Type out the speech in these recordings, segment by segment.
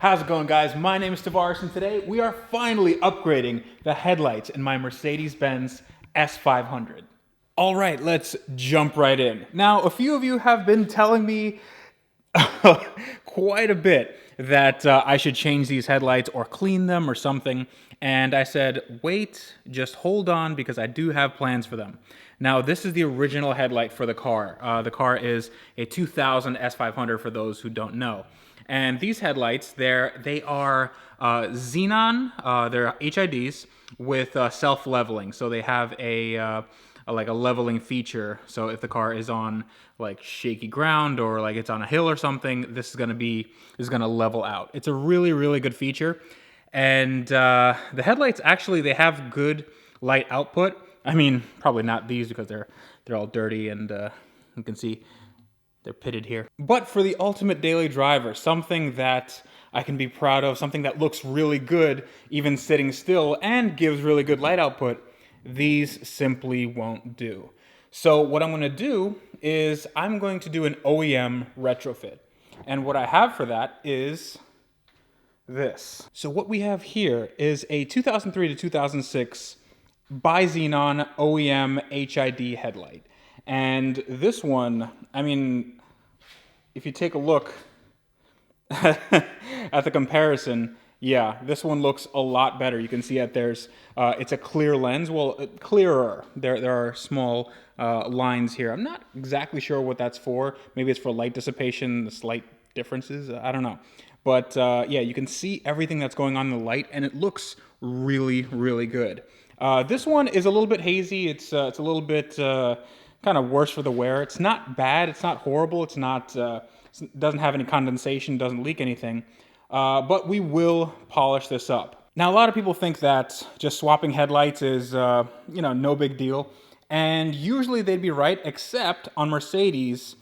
How's it going, guys? My name is Tavarish, and today we are finally upgrading the headlights in my Mercedes-Benz S500. All right, let's jump right in. Now, a few of you have been telling me quite a bit that I should change these headlights or clean them or something, and I said, wait, just hold on, because I do have plans for them. Now, this is the original headlight for the car. The car is a 2000 S500 for those who don't know. And these headlights, they are xenon, they're HIDs with self-leveling. So they have like a leveling feature. So if the car is on like shaky ground or like it's on a hill or something, this is gonna level out. It's a really, really good feature. And the headlights, actually, they have good light output. I mean, probably not these because they're all dirty, and you can see they're pitted here. But for the ultimate daily driver, something that I can be proud of, something that looks really good even sitting still and gives really good light output, these simply won't do. So what I'm going to do is I'm going to do an OEM retrofit. And what I have for that is this. So what we have here is a 2003 to 2006 bi-xenon OEM HID headlight. And this one, I mean, if you take a look at the comparison, yeah, this one looks a lot better. You can see that it's a clear lens. Well, clearer. There are small lines here. I'm not exactly sure what that's for. Maybe it's for light dissipation, the slight differences. I don't know. But yeah, you can see everything that's going on in the light, and it looks really, really good. This one is a little bit hazy. It's a little bit kind of worse for the wear. It's not bad. It's not horrible. It's not doesn't have any condensation. Doesn't leak anything. But we will polish this up. Now, a lot of people think that just swapping headlights is no big deal, and usually they'd be right. Except on Mercedes,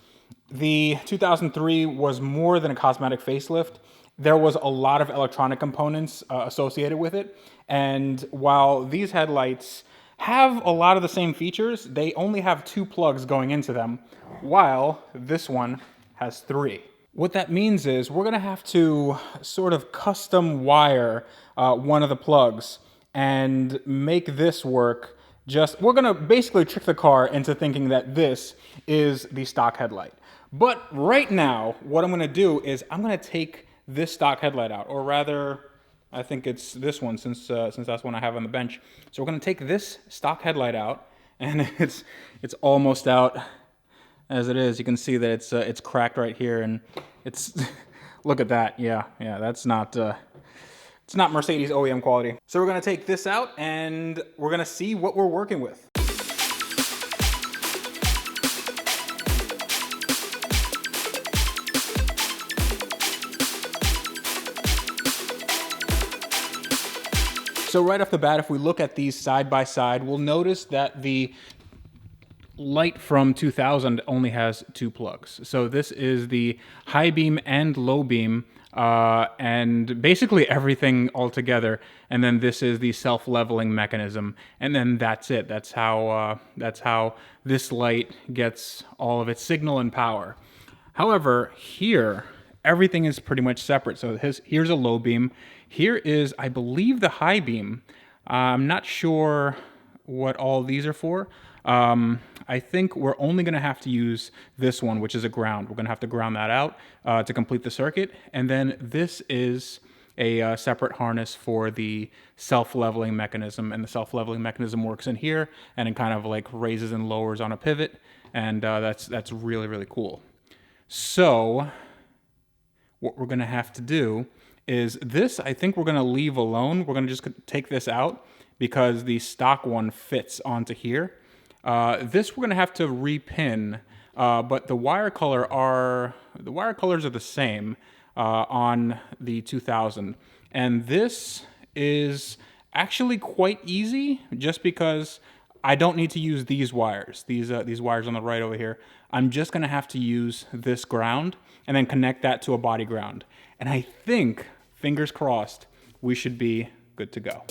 the 2003 was more than a cosmetic facelift. There was a lot of electronic components associated with it, and while these headlights have a lot of the same features, they only have 2 plugs going into them, while this one has 3. What that means is we're gonna have to sort of custom wire one of the plugs and make this work. We're gonna basically trick the car into thinking that this is the stock headlight. But right now, what I'm gonna do is I'm gonna take this stock headlight out, or rather, I think it's this one, since that's one I have on the bench. So we're gonna take this stock headlight out, and it's almost out as it is. You can see that it's cracked right here, and it's look at that. Yeah, that's not it's not Mercedes OEM quality. So we're gonna take this out, and we're gonna see what we're working with. So right off the bat, if we look at these side by side, we'll notice that the light from 2000 only has 2 plugs. So this is the high beam and low beam, and basically everything all together. And then this is the self-leveling mechanism, and then that's it. That's how this light gets all of its signal and power. However, here, everything is pretty much separate. So here's a low beam. Here is, I believe, the high beam. I'm not sure what all these are for. I think we're only going to have to use this one, which is a ground. We're going to have to ground that out to complete the circuit. And then this is a separate harness for the self-leveling mechanism. And the self-leveling mechanism works in here, and it kind of like raises and lowers on a pivot. And that's really, really cool. So what we're going to have to do is this, I think we're going to leave alone. We're going to just take this out because the stock one fits onto here. This we're going to have to repin, but the wire colors are the same on the 2000. And this is actually quite easy, just because I don't need to use these wires. These wires on the right over here. I'm just going to have to use this ground and then connect that to a body ground. And I think, fingers crossed, we should be good to go.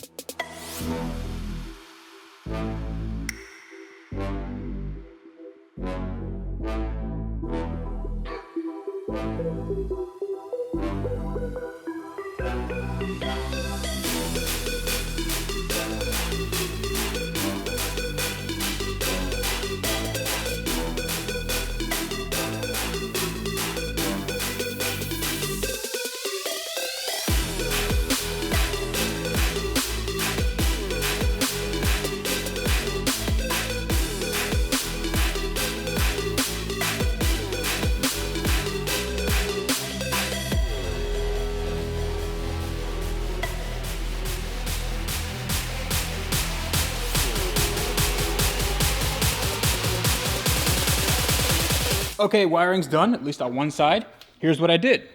Okay, wiring's done, at least on one side. Here's what I did.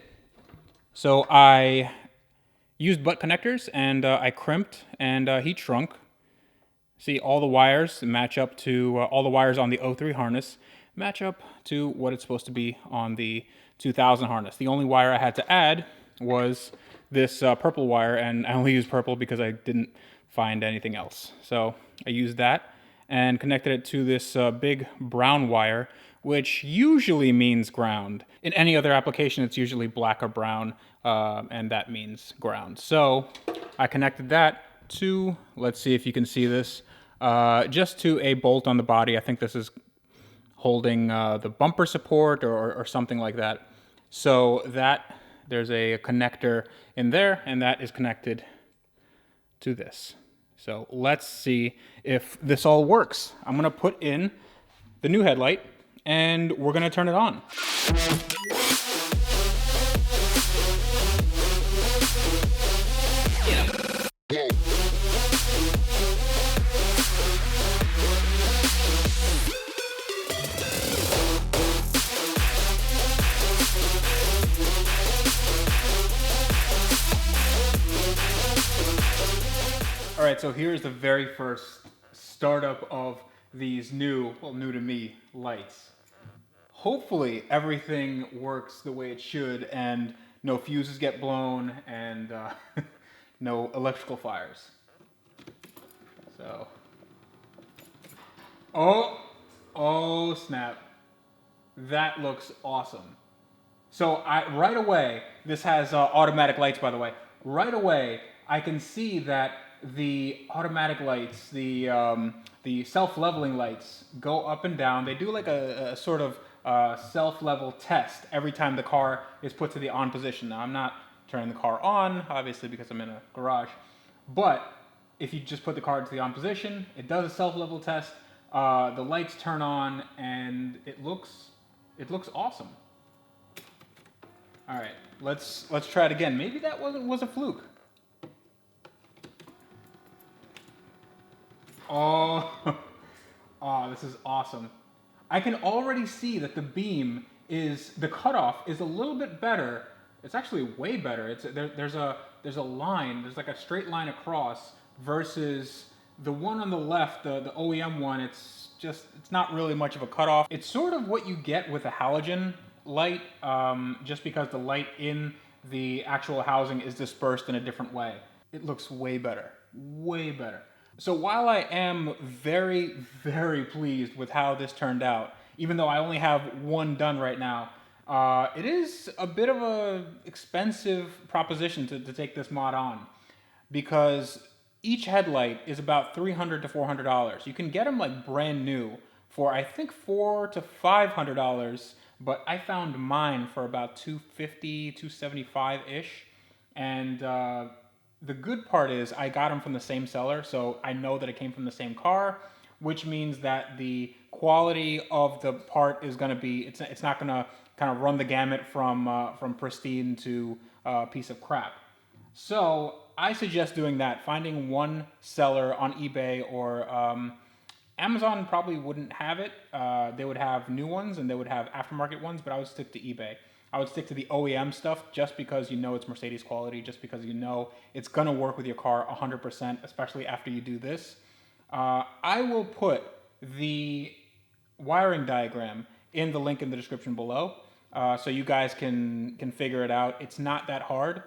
So I used butt connectors and I crimped and heat shrunk. See, all the wires match up to, all the wires on the 03 harness match up to what it's supposed to be on the 2000 harness. The only wire I had to add was this purple wire, and I only used purple because I didn't find anything else. So I used that and connected it to this big brown wire, which usually means ground. In any other application, it's usually black or brown, and that means ground. So I connected that to, let's see if you can see this, just to a bolt on the body. I think this is holding the bumper support or something like that. So that, there's a connector in there, and that is connected to this. So let's see if this all works. I'm gonna put in the new headlight, and we're gonna turn it on. All right, so here's the very first startup of these new, well, new to me, lights. Hopefully everything works the way it should and no fuses get blown and no electrical fires. So, oh snap. That looks awesome. So right away, this has automatic lights, by the way. Right away, I can see that the automatic lights, the self-leveling lights, go up and down. They do like a sort of self-level test every time the car is put to the on position. Now, I'm not turning the car on, obviously, because I'm in a garage. But if you just put the car into the on position, it does a self-level test. The lights turn on, and it looks awesome. All right, let's try it again. Maybe that was a fluke. Oh, this is awesome. I can already see that the beam the cutoff is a little bit better. It's actually way better. There's a line, there's like a straight line across versus the one on the left, the OEM one, it's not really much of a cutoff. It's sort of what you get with a halogen light, just because the light in the actual housing is dispersed in a different way. It looks way better, way better. So while I am very, very pleased with how this turned out, even though I only have one done right now, it is a bit of a expensive proposition to take this mod on, because each headlight is about $300 to $400. You can get them like brand new for I think $400 to $500, but I found mine for about $250, $275-ish, and the good part is I got them from the same seller, so I know that it came from the same car, which means that the quality of the part is going to be, it's not going to kind of run the gamut from pristine to a piece of crap. So I suggest doing that, finding one seller on eBay or Amazon probably wouldn't have it. They would have new ones and they would have aftermarket ones, but I would stick to eBay. I would stick to the OEM stuff just because you know it's Mercedes quality, just because you know it's going to work with your car 100%, especially after you do this. I will put the wiring diagram in the link in the description below, so you guys can figure it out. It's not that hard.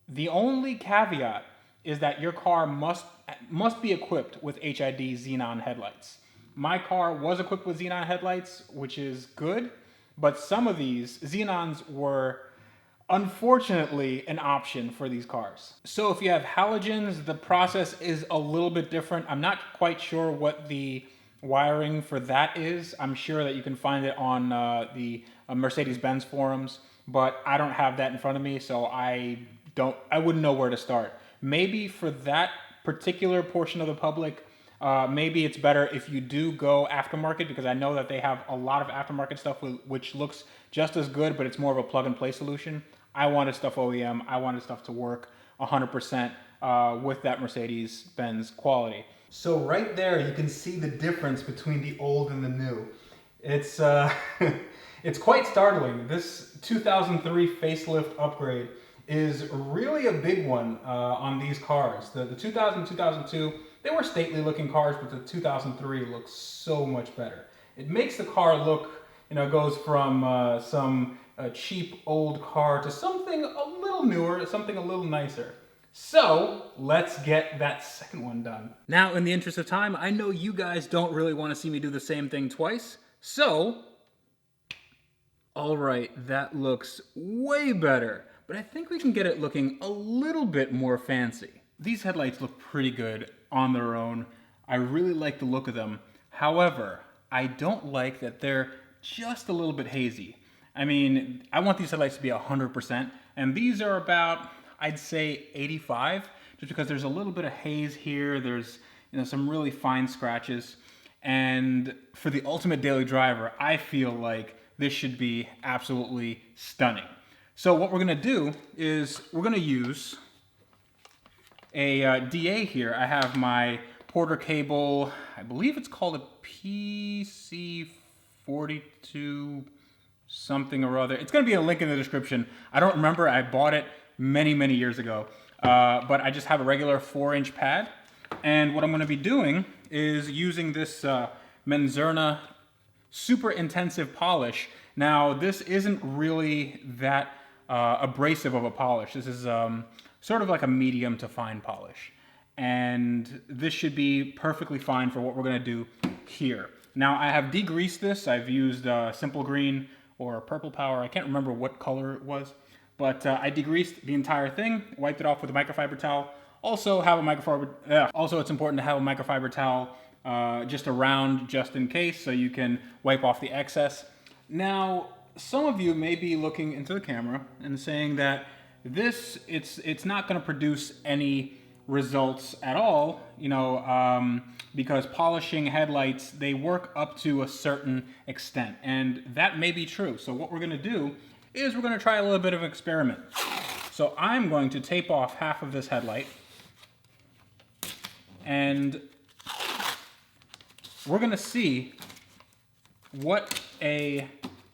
The only caveat is that your car must be equipped with HID xenon headlights. My car was equipped with xenon headlights, which is good. But some of these xenons were unfortunately an option for these cars. So if you have halogens, the process is a little bit different. I'm not quite sure what the wiring for that is. I'm sure that you can find it on the Mercedes-Benz forums, but I don't have that in front of me, so I wouldn't know where to start. Maybe for that particular portion of the public, maybe it's better if you do go aftermarket, because I know that they have a lot of aftermarket stuff which looks just as good, but it's more of a plug-and-play solution. I wanted stuff OEM. I wanted stuff to work 100% with that Mercedes-Benz quality. So right there, you can see the difference between the old and the new. It's It's quite startling. This 2003 facelift upgrade is really a big one on these cars. The 2000, 2002, they were stately looking cars, but the 2003 looks so much better. It makes the car look, you know, goes from some cheap old car to something a little newer, something a little nicer. So let's get that second one done. Now, in the interest of time, I know you guys don't really want to see me do the same thing twice. So, all right, that looks way better. But I think we can get it looking a little bit more fancy. These headlights look pretty good on their own. I really like the look of them. However, I don't like that they're just a little bit hazy. I mean, I want these headlights to be 100%, and these are about, I'd say 85, just because there's a little bit of haze here. There's, you know, some really fine scratches. And for the ultimate daily driver, I feel like this should be absolutely stunning. So what we're gonna do is we're gonna use a DA here. I have my Porter cable, I believe it's called a PC42 something or other. It's gonna be a link in the description. I don't remember, I bought it many years ago. But I just have a regular 4-inch pad. And what I'm gonna be doing is using this Menzerna super intensive polish. Now, this isn't really that abrasive of a polish. This is sort of like a medium to fine polish. And this should be perfectly fine for what we're gonna do here. Now, I have degreased this. I've used Simple Green or Purple Power. I can't remember what color it was, but I degreased the entire thing, wiped it off with a microfiber towel. Also, it's important to have a microfiber towel just around, just in case, so you can wipe off the excess. Now, some of you may be looking into the camera and saying that it's not going to produce any results at all, you know, because polishing headlights, they work up to a certain extent, and that may be true. So what we're going to do is we're going to try a little bit of an experiment. So I'm going to tape off half of this headlight, and we're going to see what a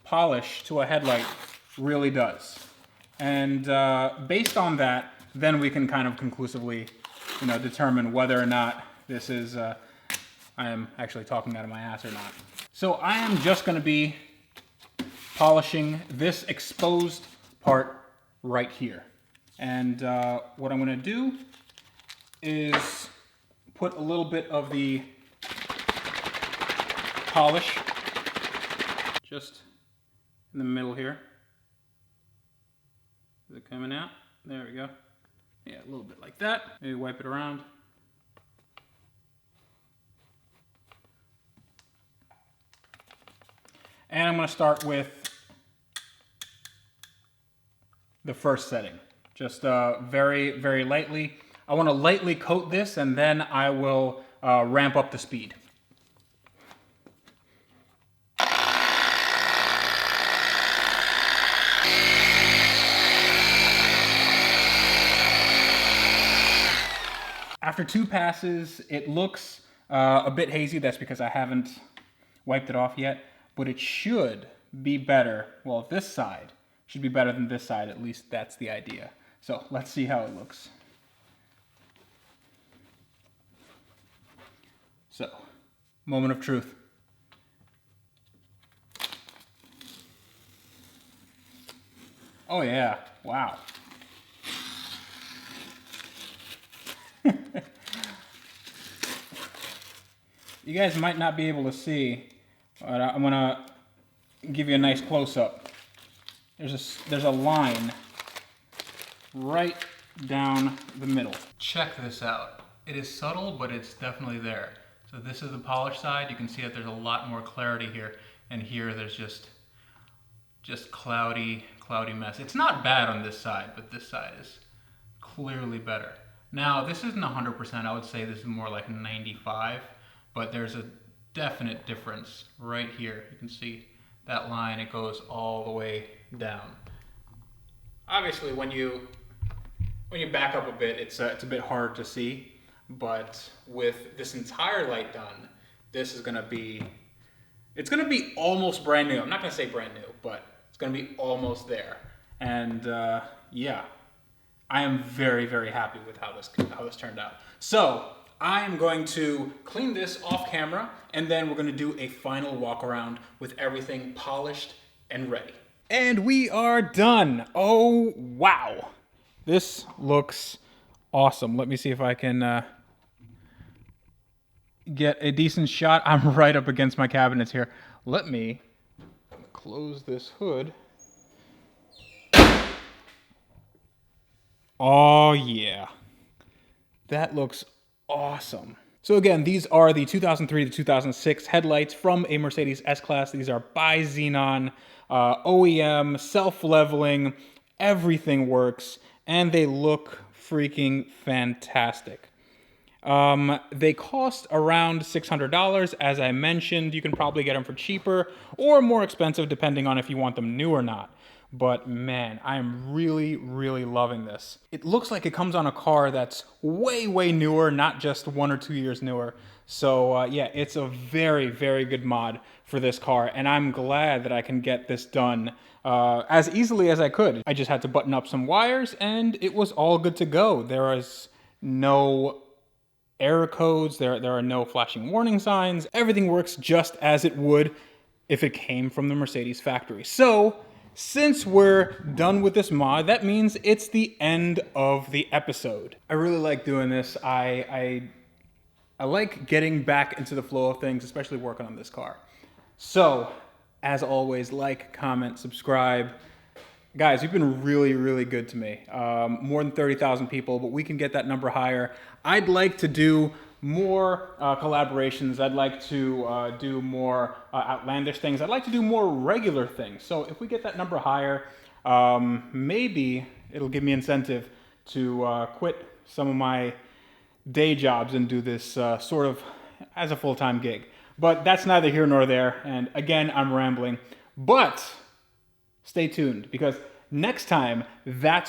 polish to a headlight really does. And based on that, then we can kind of conclusively, you know, determine whether or not this is, I am actually talking out of my ass or not. So I am just going to be polishing this exposed part right here. And what I'm going to do is put a little bit of the polish just in the middle here. Is it coming out? There we go. Yeah, a little bit like that. Maybe wipe it around. And I'm going to start with the first setting. Just very lightly. I want to lightly coat this, and then I will ramp up the speed. After 2 passes, it looks a bit hazy. That's because I haven't wiped it off yet, but it should be better. Well, this side should be better than this side. At least that's the idea. So let's see how it looks. So, moment of truth. Oh yeah, wow. You guys might not be able to see, but I'm gonna give you a nice close-up. There's a line right down the middle. Check this out. It is subtle, but it's definitely there. So this is the polished side. You can see that there's a lot more clarity here, and here there's just cloudy mess. It's not bad on this side, but this side is clearly better. Now, this isn't 100%. I would say this is more like 95, but there's a definite difference right here. You can see that line, it goes all the way down. Obviously, when you back up a bit, it's a bit hard to see, but with this entire light done, this is gonna be It's going to be almost brand new. I'm not going to say brand new, but it's going to be almost there. And yeah, I am very, very happy with how this turned out. So I am going to clean this off camera, and then we're going to do a final walk around with everything polished and ready. And we are done. Oh, wow. This looks awesome. Let me see if I can get a decent shot. I'm right up against my cabinets here. Let me close this hood. Oh, yeah. That looks awesome. So again, these are the 2003 to 2006 headlights from a Mercedes S-Class. These are bi-xenon, OEM, self-leveling, everything works, and they look freaking fantastic. They cost around $600. As I mentioned, you can probably get them for cheaper or more expensive depending on if you want them new or not. But man, I am really, really loving this. It looks like it comes on a car that's way, way newer, not just 1 or 2 years newer. So yeah, it's a very, very good mod for this car, and I'm glad that I can get this done as easily as I could. I just had to button up some wires, and it was all good to go. There is no error codes, there are no flashing warning signs. Everything works just as it would if it came from the Mercedes factory. So since we're done with this mod, that means it's the end of the episode. I really like doing this. I like getting back into the flow of things, especially working on this car. So, as always, like, comment, subscribe. Guys, you've been really, really good to me. More than 30,000 people, but we can get that number higher. I'd like to do more collaborations. I'd like to do more outlandish things. I'd like to do more regular things. So if we get that number higher, maybe it'll give me incentive to quit some of my day jobs and do this sort of as a full-time gig. But that's neither here nor there. And again, I'm rambling. But stay tuned, because next time, that's when